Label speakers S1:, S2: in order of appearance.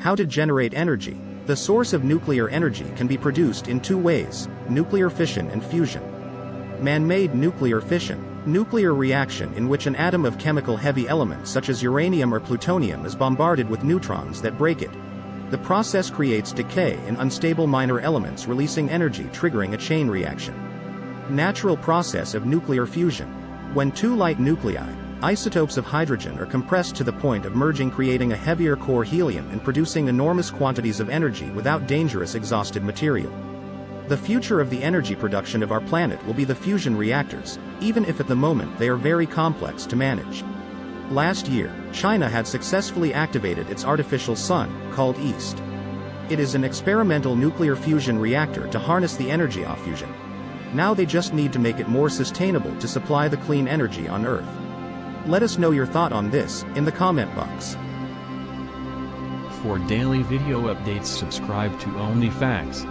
S1: How to generate energy. The source of nuclear energy can be produced in two ways: nuclear fission and fusion. Man-made nuclear fission. Nuclear reaction in which an atom of chemical heavy element such as uranium or plutonium is bombarded with neutrons that break it. The process creates decay in unstable minor elements, releasing energy, triggering a chain reaction. Natural process of nuclear fusion. When two light nuclei, isotopes of hydrogen, are compressed to the point of merging, creating a heavier core helium and producing enormous quantities of energy without dangerous exhausted material. The future of the energy production of our planet will be the fusion reactors, even if at the moment they are very complex to manage. Last year, China had successfully activated its artificial sun, called EAST. It is an experimental nuclear fusion reactor to harness the energy of fusion. Now they just need to make it more sustainable to supply the clean energy on Earth. Let us know your thought on this in the comment box.
S2: For daily video updates, subscribe to Only Facts.